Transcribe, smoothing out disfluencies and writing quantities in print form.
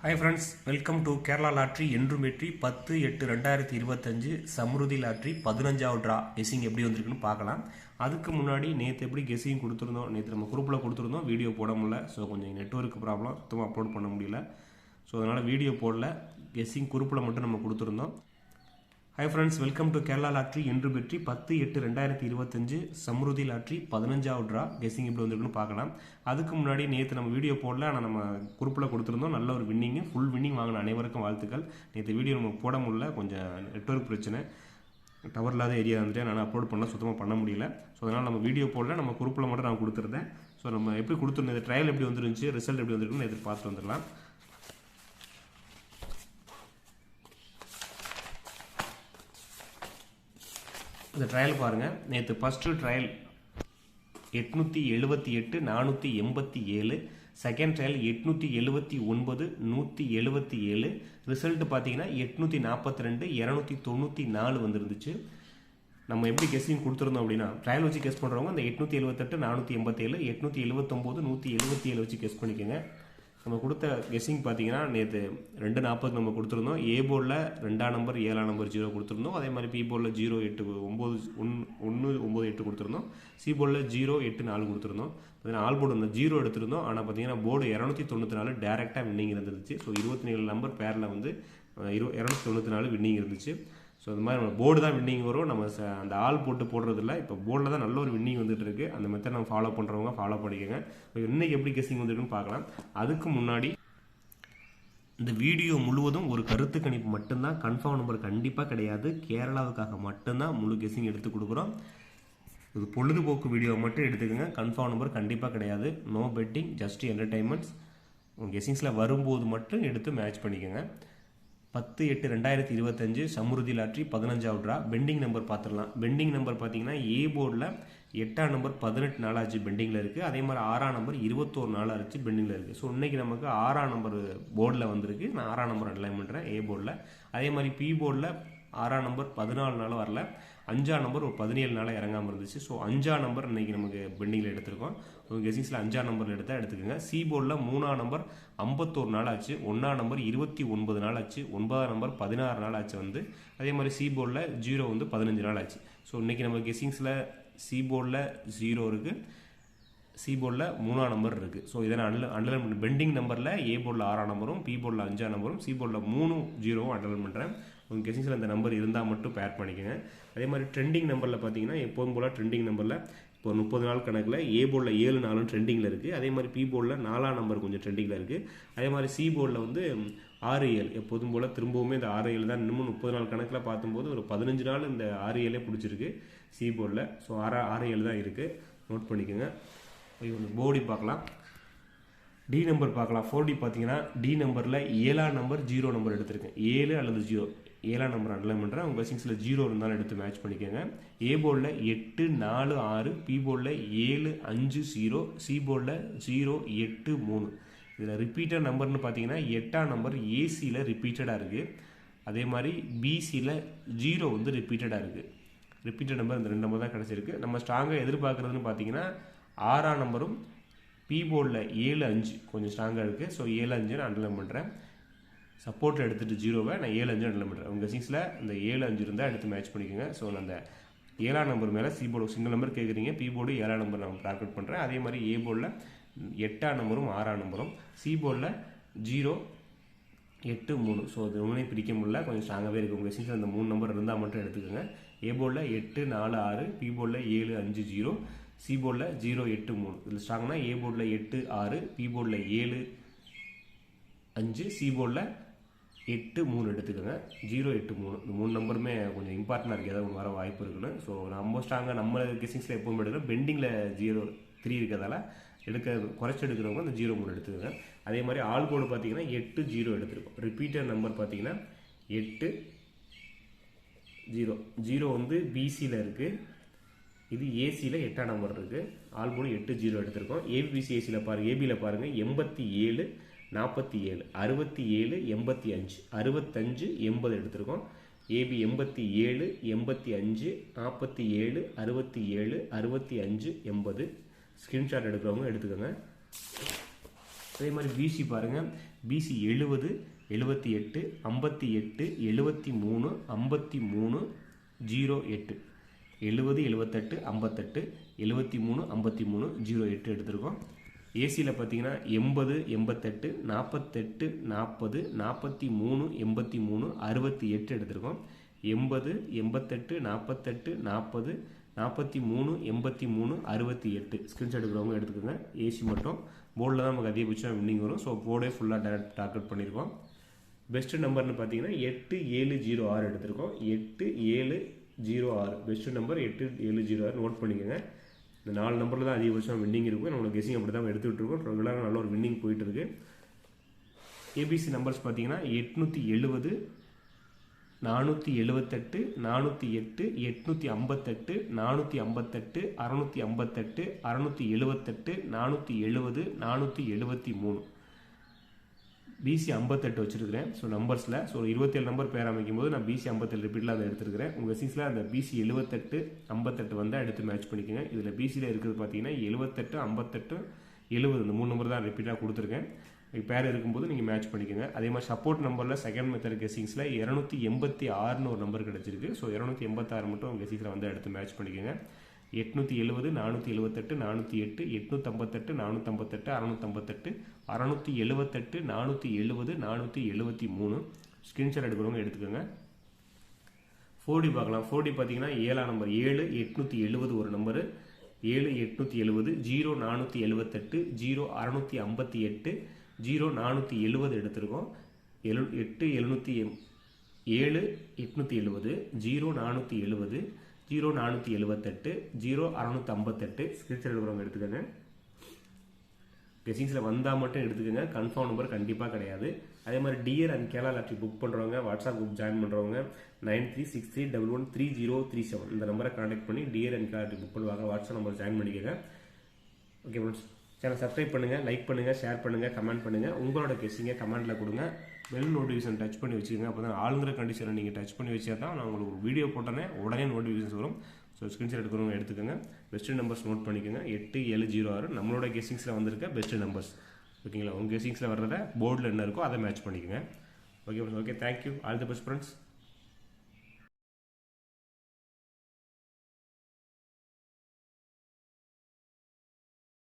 Hi friends, welcome to Kerala lottery என்றும் வெற்றி 10/8/2025 Samrudhi lottery 15வது ட்ரா கெஸிங் எப்படி வந்திருக்குன்னு பார்க்கலாம். அதுக்கு முன்னாடி நேற்று எப்படி கெஸிங் கொடுத்துருந்தோம், நேற்று நம்ம குரூப்பில் கொடுத்துருந்தோம், வீடியோ போட முடியல. ஸோ கொஞ்சம் நெட்வொர்க் ப்ராப்ளம், சுத்தமாக அப்லோட் பண்ண முடியல. ஸோ அதனால் வீடியோ போடல, கெஸிங் குரூப்பில் மட்டும் நம்ம கொடுத்துருந்தோம். Hi friends, welcome to Kerala lottery என்று வெற்றி 10/8/2025 சம்ருதி லாட்ரி 15வது ட்ரா கெஸிங் எப்படி வந்திருக்குன்னு பார்க்கலாம். அதுக்கு முன்னாடி நேற்று நம்ம வீடியோ போடல, ஆனால் நம்ம குரூப்பில் கொடுத்துருந்தோம். நல்ல ஒரு வின்னிங்கு, ஃபுல் வின்னிங் வாங்கின அனைவருக்கும் வாழ்த்துக்கள். நேற்று வீடியோ நம்ம போட முடியல, கொஞ்சம் நெட்வொர்க் பிரச்சனை, டவர் இல்லாத ஏரியா வந்துட்டு நான் அப்லோட் பண்ண சுத்தமாக பண்ண முடியல. ஸோ அதனால் நம்ம வீடியோ போடல, நம்ம குரூப்பில் மட்டும் நான் கொடுத்துருந்தேன். ஸோ நம்ம எப்படி கொடுத்துருந்தேன், ட்ரையல் எப்படி வந்துருந்துச்சு, ரிசல்ட் எப்படி வந்துருக்குன்னு நேற்று பார்த்து வந்துடலாம். இந்த ட்ரையல் பாருங்கள். நேற்று first trial 878 487, second trial 879 177, result பார்த்தீங்கன்னா 842 294 வந்துருந்துச்சு. நம்ம எப்படி கெஸ்ஸிங் கொடுத்துருந்தோம் அப்படின்னா, ட்ரையல் வச்சு கெஸ் பண்ணுறவங்க அந்த 878 487 879 177 வச்சு கெஸ் பண்ணிக்கோங்க. நம்ம கொடுத்த கெஸ்ஸிங் பார்த்தீங்கன்னா நேற்று 240 நம்ம கொடுத்துருந்தோம். ஏ போர்டில் 2ஆம் நம்பர் 7ஆம் நம்பர் 0 கொடுத்துருந்தோம். அதே மாதிரி பி போர்டில் 0 8 9 1 9 8 கொடுத்துருந்தோம். சி போர்டில் 0 8 4 கொடுத்துருந்தோம். பார்த்தீங்கன்னா ஆல் போர்டு 0 எடுத்திருந்தோம். ஆனால் பார்த்தீங்கன்னா போர்டு 294 டேரெக்டாக வின்னிங் இருந்துச்சு. ஸோ 27 நம்பர் பேரில் வந்து 294 வின்னிங் இருந்துச்சு. ஸோ இந்த மாதிரி நம்ம போர்டு தான் வின்னிங் வரும், நம்ம அந்த ஆள் போட்டு போடுறதில்ல. இப்போ போர்டில் தான் நல்ல ஒரு வின்னிங் வந்துட்டு இருக்கு. அந்த மெத்தட் நம்ம ஃபாலோ பண்ணுறவங்க ஃபாலோ பண்ணிக்கோங்க. இன்னைக்கு எப்படி கெஸ்ஸிங் வந்துருக்குன்னு பார்க்கலாம். அதுக்கு முன்னாடி இந்த வீடியோ முழுவதும் ஒரு கருத்து கணிப்பு மட்டும்தான், கன்ஃபார்ம் நம்பர் கண்டிப்பாக கிடையாது. கேரளாவுக்காக மட்டும்தான் முழு கெஸ்ஸிங் எடுத்து கொடுக்குறோம். இது பொழுதுபோக்கு வீடியோ மட்டும் எடுத்துக்கோங்க, கன்ஃபார்ம் நம்பர் கண்டிப்பாக கிடையாது. No betting, just entertainments. உங்கள் கெஸ்ஸிங்ஸில் வரும்போது மட்டும் எடுத்து மேட்ச் பண்ணிக்கோங்க. 10/8/2025 சம்ருதி லாட்ரி 15வது ட்ரா. பெண்டிங் நம்பர் பார்த்துடலாம். பெண்டிங் நம்பர் பார்த்தீங்கன்னா ஏ போர்டில் 8ஆம் நம்பர் 18 நாளாச்சு பெண்டிங்கில் இருக்குது. அதே மாதிரி 6ஆம் நம்பர் 21 நாளாச்சு பெண்டிங்கில் இருக்குது. ஸோ இன்றைக்கி நமக்கு 6ஆம் நம்பர் போர்டில் வந்திருக்கு. நான் 6ஆம் நம்பர் அன்லைன் பண்ணுறேன் ஏ போர்டில். அதே மாதிரி பி போர்டில் 6ஆம் நம்பர் 14 நாள் வரல, 5ஆம் நம்பர் ஒரு 17 நாளாக இறங்காமல் இருந்துச்சு. ஸோ 5ஆம் நம்பர் இன்றைக்கி நமக்கு பெண்டிங்கில் எடுத்திருக்கோம். கெஸிங்ஸில் 5ஆம் நம்பர் எடுத்துக்கோங்க. சி போர்டில் 3ஆம் நம்பர் 51 நாள் ஆச்சு, 1ஆம் நம்பர் 29 நாள் ஆச்சு, 9ஆம் நம்பர் 16 நாள் ஆச்சு வந்து. அதே மாதிரி சி போர்டில் 0 வந்து 15 நாள் ஆச்சு. ஸோ இன்றைக்கி நம்ம கெஸிங்ஸில் சி போர்டில் 0 இருக்குது, சி போர்டில் 3ஆம் நம்பர் இருக்குது. ஸோ இதை நான் அண்டர்லைன் பண்ண பெண்டிங் நம்பரில் ஏ போர்டில் 6ஆம் நம்பரும் பி போர்டில் 5ஆம் நம்பரும் சி போர்டில் 3 0வும் அண்டர்லைன் பண்ணுறேன். உங்கள் கெஸிங்ஸில் அந்த நம்பர் இருந்தால் மட்டும் பேர் பண்ணிக்கோங்க. அதே மாதிரி ட்ரெண்டிங் நம்பரில் பார்த்தீங்கன்னா எப்போதும் போல் ட்ரெண்டிங் நம்பரில் இப்போ 30 நாள் கணக்கில் ஏ போர்டில் 7 நாளும் ட்ரெண்டிங்கில் இருக்குது. அதே மாதிரி பி போர்டில் 4ஆம் நம்பர் கொஞ்சம் ட்ரெண்டிங்கில் இருக்குது. அதே மாதிரி சி போர்டில் வந்து 6 7 எப்போதும் போல் திரும்பவுமே இந்த 6 7 தான். இன்னமும் 30 நாள் கணக்கில் பார்க்கும்போது ஒரு 15 நாள் இந்த 6 7 பிடிச்சிருக்கு சி போர்டில். ஸோ 6 7 தான் இருக்குது, நோட் பண்ணிக்கோங்க. போர்டி பார்க்கலாம். டி நம்பர் பார்க்கலாம். 4D பார்த்தீங்கன்னா டி நம்பரில் 7ஆம் நம்பர் 0 நம்பர் எடுத்திருக்கேன். 7 அல்லது 0, 7ஆம் நம்பர் அண்டர்லைன் பண்ணுறேன். உங்கள் கெஸிங்ஸில் 0 இருந்தாலும் எடுத்து மேட்ச் பண்ணிக்கோங்க. ஏ போர்டில் 8 4 6, பி போர்டில் 7 5 0, சி போர்டில் 0 8 3. இதில் ரிப்பீட்டட் நம்பர்னு பார்த்தீங்கன்னா 8ஆம் நம்பர் ஏசியில் ரிப்பீட்டடாக இருக்குது. அதே மாதிரி பிசியில் 0 வந்து ரிப்பீட்டடாக இருக்குது. ரிப்பீட்டட் நம்பர் இந்த 2 நம்பர் தான் கிடச்சிருக்கு. நம்ம ஸ்ட்ராங்காக எதிர்பார்க்குறதுன்னு பார்த்தீங்கன்னா 6ஆம் நம்பரும் பி போர்டில் 7 5 கொஞ்சம் ஸ்ட்ராங்காக இருக்குது. ஸோ 7 5 நான் அண்டர்லைன் பண்ணுறேன். சப்போர்ட்டில் எடுத்துகிட்டு 0வை நான் 7 5 அண்டர்லைன் பண்ணுறேன். உங்கள் கெஸிங்ஸில் இந்த 7 5 இருந்தால் எடுத்து மேட்ச் பண்ணிக்கோங்க. ஸோ நான் அந்த 7ஆம் நம்பர் மேலே சி போர்டு சிங்கிள் நம்பர் கேட்குறீங்க, பி போர்டு 7ஆம் நம்பர் நான் டார்கெட் பண்ணுறேன். அதே மாதிரி ஏ போர்டில் 8ஆம் நம்பரும் 6ஆம் நம்பரும், சி போர்டில் 0 8 3. ஸோ அது ஒன்றுமே பிரிக்க முடியல, கொஞ்சம் ஸ்ட்ராங்காகவே இருக்குது. உங்கள் கெஸிங்ஸில் அந்த 3 நம்பர் இருந்தால் மட்டும் எடுத்துக்கோங்க. ஏ போர்டில் 8 4 6, பி போர்டில் 7 5 0, சி போர்டில் 0 8 3. இதில் ஸ்ட்ராங்னா ஏ போர்டில் 8 6, பி போர்டில் 7 5, சி போர்டில் 8 3 எடுத்துக்கோங்க. 0 8 3 இந்த 3 நம்பருமே கொஞ்சம் இம்பார்ட்டண்டாக இருக்குது, ஏதாவது வர வாய்ப்பு இருக்குன்னு. ஸோ ரொம்ப ஸ்ட்ராங்காக நம்ம கெஸிங்ஸில் எப்போவும் எடுக்கிறோம். பெண்டிங்கில் 0 3 இருக்கிறதால குறைச்சி எடுக்கிறவங்க அந்த 0 3 எடுத்துக்கோங்க. அதே மாதிரி ஆல் போர்டு பார்த்தீங்கன்னா 8 0 எடுத்துருக்கோம். ரிப்பீட்டட் நம்பர் பார்த்தீங்கன்னா 8 0 0 வந்து பிசியில் இருக்குது, இது ஏசியில் 8ஆம் நம்பர் இருக்குது. ஆல் போர்டு 8 0 எடுத்திருக்கோம். ஏபிசி ஏசியில் பாருங்கள், ஏபியில் பாருங்கள் 87 47 67 85 65 80 எடுத்திருக்கோம். ஏபி 87 85 47 67 65 80. ஸ்க்ரீன்ஷாட் எடுக்கிறவங்க எடுத்துக்கோங்க. அதே மாதிரி பிசி பாருங்கள், பிசி 70, 78, 58, 73, 53, 08, 70, 78, 58, 73, 53, 08 எடுத்திருக்கோம். ஏசியில் பார்த்தீங்கன்னா 80, 88, 48, 40, 43, 83, 68 எடுத்திருக்கோம். 80, 88, 48, 40, 43, 83, 68 ஸ்க்ரீன்ஷாட் எடுக்கிறவங்க எடுத்துக்கோங்க. ஏசி மட்டும் போர்டில் தான் நமக்கு அதிகபட்சம் வின்னிங் வரும். ஸோ போர்டே ஃபுல்லாக டேரக்ட் டார்கெட் பண்ணியிருக்கோம். பெஸ்ட்டு நம்பர்னு பார்த்தீங்கன்னா 8706 எடுத்திருக்கோம். 8706 பெஸ்ட்டு நம்பர் 8706 நோட் பண்ணிக்கோங்க. இந்த 4 நம்பரில் தான் அதிகபட்சம் வின்னிங் இருக்கும். நம்மளோட கெஸிங் அப்படி தான் எடுத்துகிட்டு இருக்கோம். ரெகுலராக நல்ல ஒரு வின்னிங் போயிட்டு இருக்கு. ஏபிசி நம்பர்ஸ் பார்த்தீங்கன்னா 870, 478, 408, 858, 458, 658, 678, 470, 473. பிசி 58 வச்சுருக்கிறேன். ஸோ நம்பர்ஸில் 27 நம்பர் பேர் அமைக்கும் போது நான் பிசி 57 ரிப்பீட்டில் அதை எடுத்துருக்கிறேன். உங்கள் சீஸில் அந்த பிசி 78, 58 வந்தால் எடுத்து மேட்ச் பண்ணிக்கோங்க. இதில் பிசியில் இருக்கிறது பார்த்தீங்கன்னா 78, 58, 70 இந்த 3 நம்பர் தான் ரிப்பீட்டாக கொடுத்துருக்கேன். பேர் இருக்கும்போது நீங்கள் மேட்ச் பண்ணிக்கோங்க. அதே மாதிரி சப்போர்ட் நம்பரில் செகண்ட் மெத்தட் கெஸிங்ஸில் 286 ஒரு நம்பர் கிடச்சிருக்கு. ஸோ 286 மட்டும் உங்கள் கெஸிங்ஸில் வந்து எடுத்து மேட்ச் பண்ணிக்கோங்க. 870, 478, 408, 858, 458, 658, 678, 470, 473 ஸ்க்ரீன்ஷாட் எடுக்கிறவங்க எடுத்துக்கோங்க. 4D பார்க்கலாம். 4D பார்த்தீங்கன்னா 7ஆம் நம்பர் 7, 870 ஒரு நம்பரு, 7, 870, 0478, 0658, 0470 எடுத்திருக்கோம். 7, 870, 0470, 0478, 0658 ஸ்க்ரீன்ஷாட் எடுக்கிறவங்க எடுத்துக்கோங்க. கெஸிங்ஸில் வந்தால் மட்டும் எடுத்துக்கோங்க. கன்ஃபார்ம் நம்பர் கண்டிப்பாக கிடையாது. அதே மாதிரி dear and Kerala lottery book பண்ணுறவங்க, வாட்ஸ்அப் குரூப் ஜாயின் பண்ணுறவங்க 9363113037 இந்த நம்பரை கான்டாக்ட் பண்ணி dear and Kerala lottery book பண்ணுவாங்க. வாட்ஸ்அப் நம்பர் ஜாயின் பண்ணிக்கோங்க. ஓகே ஃப்ரெண்ட்ஸ், சேனல் சப்ஸ்கிரைப் பண்ணுங்கள், லைக் பண்ணுங்கள், ஷேர் பண்ணுங்கள், கமெண்ட் பண்ணுங்கள். உங்களோட கெஸிங்கை கமெண்ட்டில் கொடுங்க. பெல் நோட்டிஃபிகேஷன் டச் பண்ணி வச்சுக்கோங்க. அப்போ தான் ஆளுங்கிற கண்டிஷனை நீங்கள் டச் பண்ணி வச்சா தான் நான் உங்களுக்கு ஒரு வீடியோ போட்டோன்னே உடனே நோட்டிஃபிகேஷன்ஸ் வரும். ஸோ ஸ்க்ரீன்ஷாட் எடுக்கிறவங்க எடுத்துக்கோங்க. பெஸ்ட்டு நம்பர்ஸ் நோட் பண்ணிக்கோங்க. 8706 நம்மளோட கெஸிங்ஸில் வந்திருக்க பெஸ்ட்டு நம்பர்ஸ். ஓகேங்களா? உங்கள் கெஸிங்ஸில் வர்றத போர்டில் என்ன இருக்கோ அதை மேட்ச் பண்ணிக்கோங்க. Okay thank you. All the best friends.